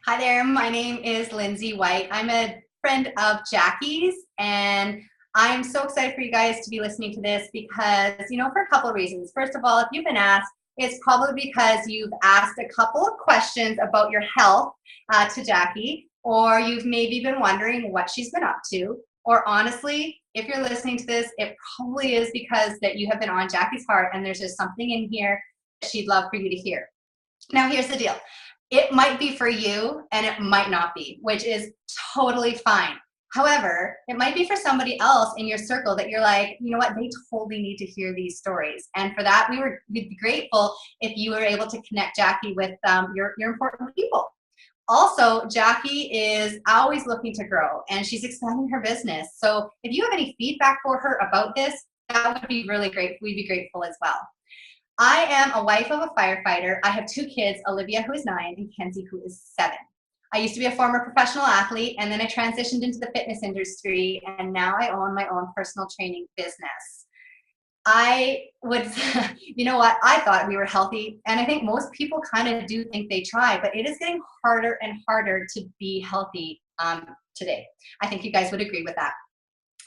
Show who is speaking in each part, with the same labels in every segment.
Speaker 1: Hi there, my name is Lindsay White. I'm a friend of Jackie's, and I'm so excited for you guys to be listening to this because, for a couple of reasons. First of all, if you've been asked, it's probably because you've asked a couple of questions about your health to Jackie, or you've maybe been wondering what she's been up to, or honestly, if you're listening to this, it probably is because that you have been on Jackie's heart and there's just something in here that she'd love for you to hear. Now, here's the deal. It might be for you and it might not be, which is totally fine. However, it might be for somebody else in your circle that you're like, you know what, they totally need to hear these stories. And for that, we'd be grateful if you were able to connect Jackie with your important people. Also, Jackie is always looking to grow and she's expanding her business. So if you have any feedback for her about this, that would be really great. We'd be grateful as well. I am a wife of a firefighter. I have two kids, Olivia, who is 9, and Kenzie, who is 7. I used to be a former professional athlete, and then I transitioned into the fitness industry, and now I own my own personal training business. I would, you know what, I thought we were healthy, and I think most people kind of do think they try, but it is getting harder and harder to be healthy today. I think you guys would agree with that.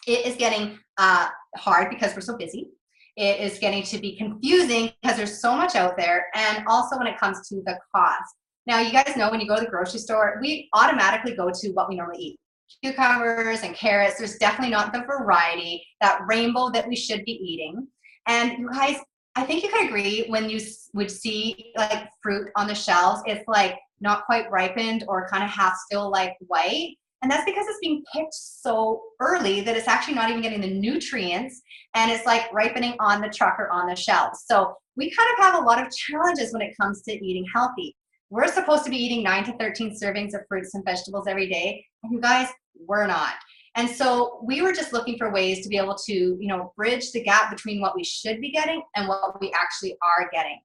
Speaker 1: It is getting hard because we're so busy. It is getting to be confusing because there's so much out there, and also when it comes to the cost. Now, you guys know when you go to the grocery store, we automatically go to what we normally eat. Cucumbers and carrots, there's definitely not the variety, that rainbow that we should be eating. And you guys, I think you can agree when you would see like fruit on the shelves, it's like not quite ripened or kind of half still like white. And that's because it's being picked so early that it's actually not even getting the nutrients, and it's like ripening on the truck or on the shelves. So we kind of have a lot of challenges when it comes to eating healthy. We're supposed to be eating 9 to 13 servings of fruits and vegetables every day, and you guys, we're not. And so we were just looking for ways to be able to, bridge the gap between what we should be getting and what we actually are getting.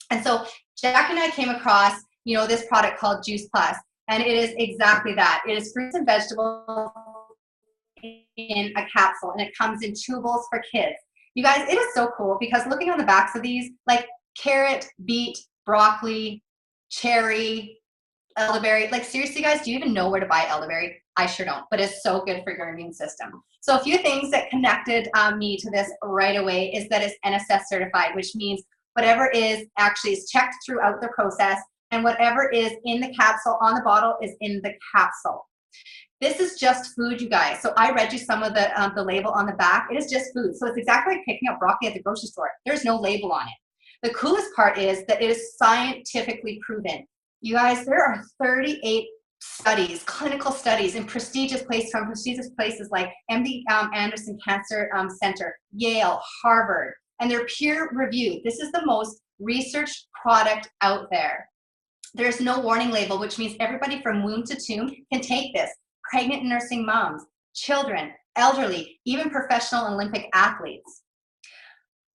Speaker 1: And so Jackie and I came across, this product called Juice Plus. And it is exactly that. It is fruits and vegetables in a capsule, and it comes in chewables for kids. You guys, it is so cool because looking on the backs of these, like carrot, beet, broccoli, cherry, elderberry, like seriously guys, do you even know where to buy elderberry? I sure don't, but it's so good for your immune system. So a few things that connected me to this right away is that it's NSF certified, which means whatever is actually is checked throughout the process, and whatever is in the capsule on the bottle is in the capsule. This is just food, you guys. So I read you some of the label on the back. It is just food. So it's exactly like picking up broccoli at the grocery store. There's no label on it. The coolest part is that it is scientifically proven. You guys, there are 38 studies, clinical studies in prestigious places like MD Anderson Cancer Center, Yale, Harvard, and they're peer reviewed. This is the most researched product out there. There's no warning label, which means everybody from womb to tomb can take this. Pregnant and nursing moms, children, elderly, even professional Olympic athletes.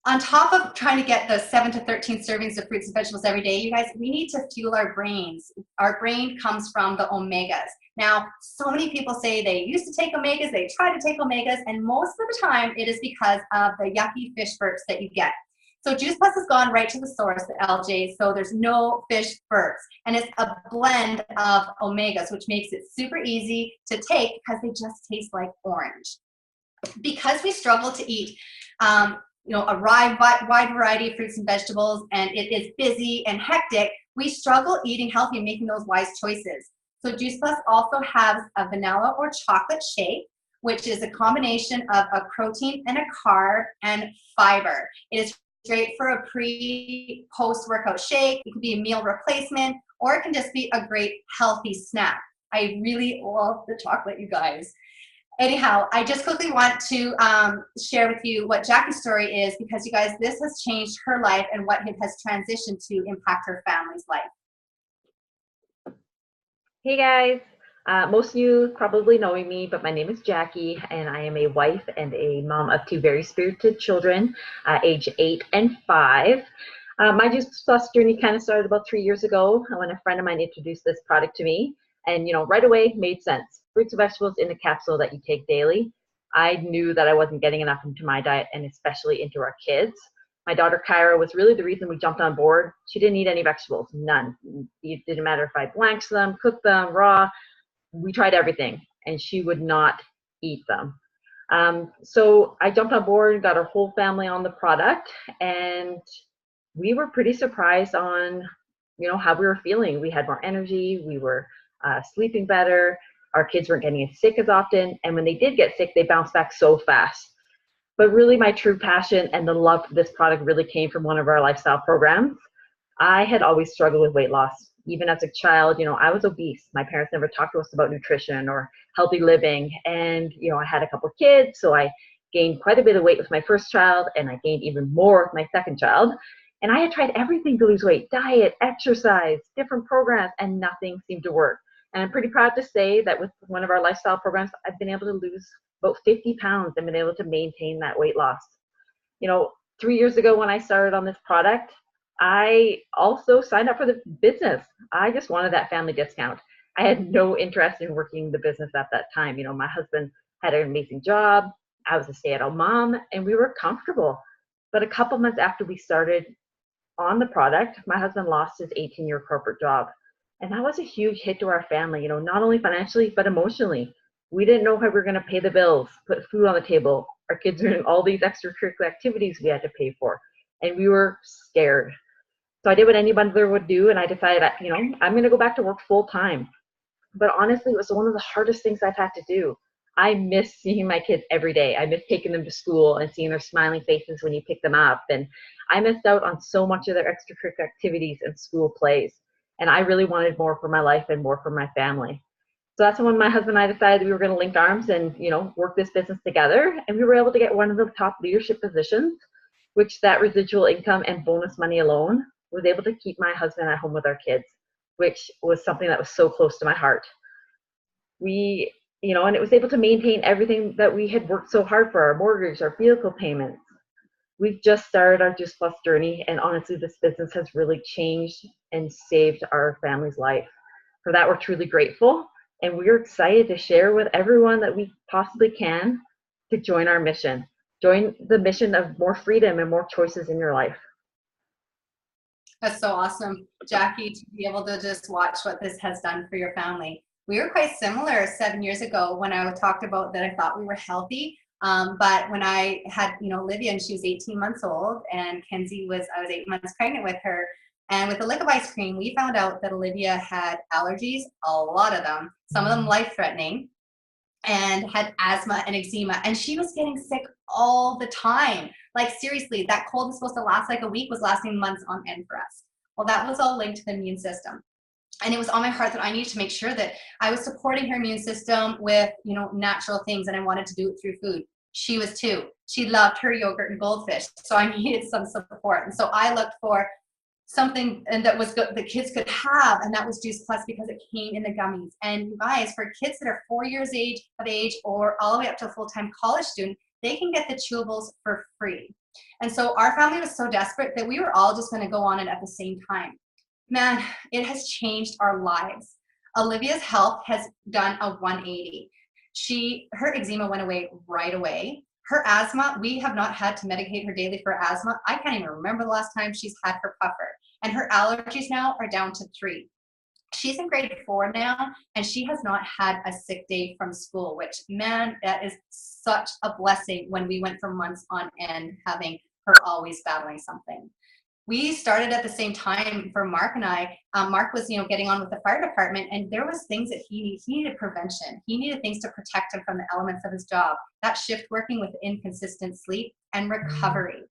Speaker 1: On top of trying to get the 7 to 13 servings of fruits and vegetables every day, you guys, we need to fuel our brains. Our brain comes from the omegas. Now, so many people say they used to take omegas, they try to take omegas, and most of the time it is because of the yucky fish burps that you get. So Juice Plus has gone right to the source, the algae, so there's no fish burps. And it's a blend of omegas, which makes it super easy to take because they just taste like orange. Because we struggle to eat a wide variety of fruits and vegetables, and it is busy and hectic, we struggle eating healthy and making those wise choices. So Juice Plus also has a vanilla or chocolate shake, which is a combination of a protein and a carb and fiber. It is great for a post-workout shake. It can be a meal replacement, or it can just be a great healthy snack. I really love the chocolate, you guys. Anyhow, I just quickly want to share with you what Jackie's story is, because you guys, this has changed her life and what it has transitioned to impact her family's life.
Speaker 2: Hey guys, most of you probably know me, but my name is Jackie, and I am a wife and a mom of 2 very spirited children, age 8 and 5. My Juice Plus journey kind of started about 3 years ago when a friend of mine introduced this product to me, and right away made sense. Fruits and vegetables in a capsule that you take daily. I knew that I wasn't getting enough into my diet, and especially into our kids. My daughter Kyra was really the reason we jumped on board. She didn't eat any vegetables, none. It didn't matter if I blanched them, cooked them, raw. We tried everything, and she would not eat them. So I jumped on board, got our whole family on the product, and we were pretty surprised on, how we were feeling. We had more energy, we were sleeping better, our kids weren't getting sick as often, and when they did get sick, they bounced back so fast. But really, my true passion and the love for this product really came from one of our lifestyle programs. I had always struggled with weight loss. Even as a child, I was obese. My parents never talked to us about nutrition or healthy living. And, I had a couple of kids, so I gained quite a bit of weight with my first child, and I gained even more with my second child. And I had tried everything to lose weight, diet, exercise, different programs, and nothing seemed to work. And I'm pretty proud to say that with one of our lifestyle programs, I've been able to lose about 50 pounds and been able to maintain that weight loss. 3 years ago when I started on this product, I also signed up for the business. I just wanted that family discount. I had no interest in working the business at that time. My husband had an amazing job. I was a stay-at-home mom, and we were comfortable. But a couple months after we started on the product, my husband lost his 18-year corporate job. And that was a huge hit to our family, not only financially, but emotionally. We didn't know how we were going to pay the bills, put food on the table. Our kids were doing all these extracurricular activities we had to pay for. And we were scared. So I did what any mother would do, and I decided, I'm going to go back to work full time. But honestly, it was one of the hardest things I've had to do. I miss seeing my kids every day. I miss taking them to school and seeing their smiling faces when you pick them up. And I missed out on so much of their extracurricular activities and school plays. And I really wanted more for my life and more for my family. So that's when my husband and I decided we were going to link arms and, work this business together. And we were able to get one of the top leadership positions, which that residual income and bonus money alone was able to keep my husband at home with our kids, which was something that was so close to my heart. And it was able to maintain everything that we had worked so hard for, our mortgage, our vehicle payments. We've just started our Juice Plus journey, and honestly, this business has really changed and saved our family's life. For that, we're truly grateful, and we're excited to share with everyone that we possibly can to join our mission. Join the mission of more freedom and more choices in your life.
Speaker 1: That's so awesome, Jackie, to be able to just watch what this has done for your family. We were quite similar 7 years ago when I talked about that I thought we were healthy. But when I had, Olivia, and she was 18 months old, and Kenzie I was 8 months pregnant with her. And with the lick of ice cream, we found out that Olivia had allergies, a lot of them, some of them life-threatening, and had asthma and eczema. And she was getting sick all the time. Like, seriously, that cold was supposed to last like a week, was lasting months on end for us. Well, that was all linked to the immune system. And it was on my heart that I needed to make sure that I was supporting her immune system with, natural things, and I wanted to do it through food. She was too. She loved her yogurt and goldfish, so I needed some support. And so I looked for something that was good that kids could have, and that was Juice Plus, because it came in the gummies. And you guys, for kids that are 4 years of age or all the way up to a full-time college student, they can get the chewables for free. And so our family was so desperate that we were all just going to go on it at the same time. Man, it has changed our lives. Olivia's health has done a 180. Her eczema went away right away. Her asthma, we have not had to medicate her daily for asthma. I can't even remember the last time she's had her puffer. And her allergies now are down to 3. She's in grade 4 now, and she has not had a sick day from school, which, man, that is such a blessing when we went for months on end having her always battling something. We started at the same time for Mark and I. Mark was, getting on with the fire department, and there was things that he needed prevention. He needed things to protect him from the elements of his job. That shift working with inconsistent sleep and recovery.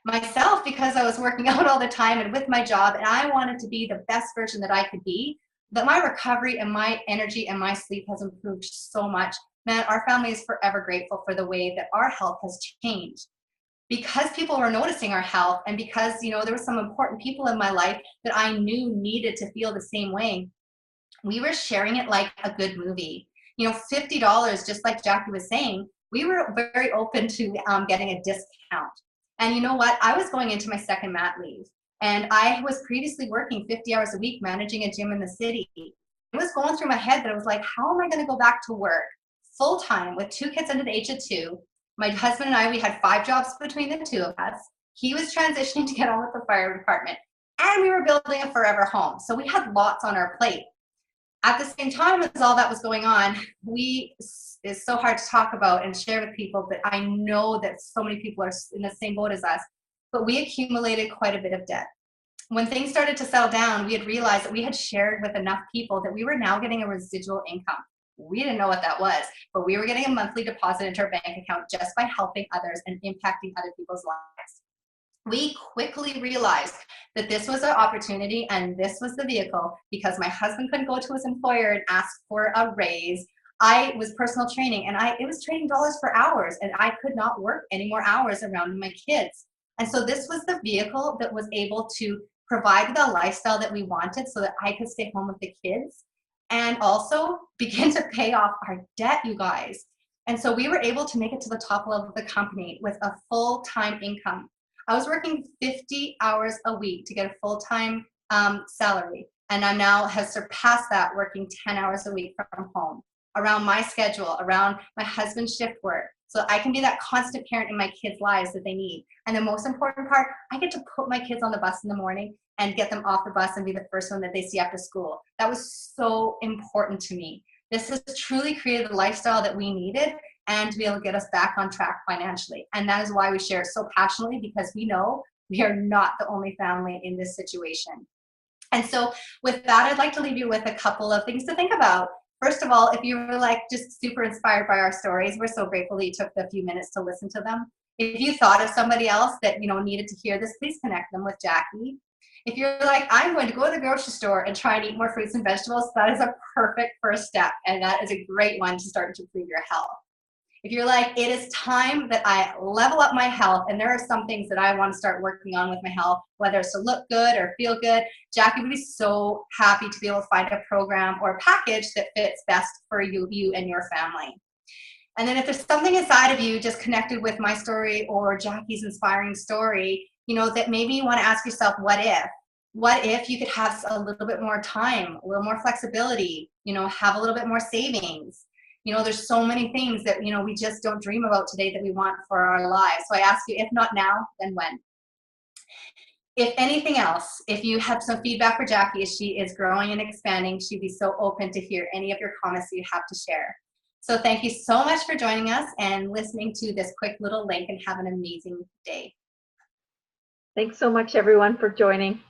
Speaker 1: Myself, because I was working out all the time and with my job, and I wanted to be the best version that I could be, that my recovery and my energy and my sleep has improved so much. Man, our family is forever grateful for the way that our health has changed. Because people were noticing our health, and because, there were some important people in my life that I knew needed to feel the same way, we were sharing it like a good movie. $50, just like Jackie was saying, we were very open to getting a discount. And you know what? I was going into my second mat leave, and I was previously working 50 hours a week managing a gym in the city. It was going through my head that I was like, how am I going to go back to work full time with 2 kids under the age of 2? My husband and I, we had 5 jobs between the 2 of us. He was transitioning to get on with the fire department, and we were building a forever home. So we had lots on our plate. At the same time as all that was going on, it's so hard to talk about and share with people, but I know that so many people are in the same boat as us, but we accumulated quite a bit of debt. When things started to settle down, we had realized that we had shared with enough people that we were now getting a residual income. We didn't know what that was, but we were getting a monthly deposit into our bank account just by helping others and impacting other people's lives. We quickly realized that this was our opportunity and this was the vehicle, because my husband couldn't go to his employer and ask for a raise. I was personal training, and it was trading dollars for hours, and I could not work any more hours around my kids. And so this was the vehicle that was able to provide the lifestyle that we wanted so that I could stay home with the kids and also begin to pay off our debt, you guys. And so we were able to make it to the top level of the company with a full-time income. I was working 50 hours a week to get a full-time salary, and I now have surpassed that, working 10 hours a week from home, around my schedule, around my husband's shift work, so I can be that constant parent in my kids' lives that they need. And the most important part, I get to put my kids on the bus in the morning and get them off the bus and be the first one that they see after school. That was so important to me. This has truly created the lifestyle that we needed, and to be able to get us back on track financially. And that is why we share it so passionately, because we know we are not the only family in this situation. And so with that, I'd like to leave you with a couple of things to think about. First of all, if you were like just super inspired by our stories, we're so grateful that you took the few minutes to listen to them. If you thought of somebody else that needed to hear this, please connect them with Jackie. If you're like, I'm going to go to the grocery store and try and eat more fruits and vegetables, that is a perfect first step, and that is a great one to start to improve your health. If you're like, it is time that I level up my health, and there are some things that I want to start working on with my health, whether it's to look good or feel good, Jackie would be so happy to be able to find a program or a package that fits best for you and your family. And then if there's something inside of you just connected with my story or Jackie's inspiring story, that maybe you want to ask yourself, what if? What if you could have a little bit more time, a little more flexibility, have a little bit more savings? There's so many things that, we just don't dream about today that we want for our lives. So I ask you, if not now, then when? If anything else, if you have some feedback for Jackie as she is growing and expanding, she'd be so open to hear any of your comments that you have to share. So thank you so much for joining us and listening to this quick little link, and have an amazing day.
Speaker 2: Thanks so much, everyone, for joining.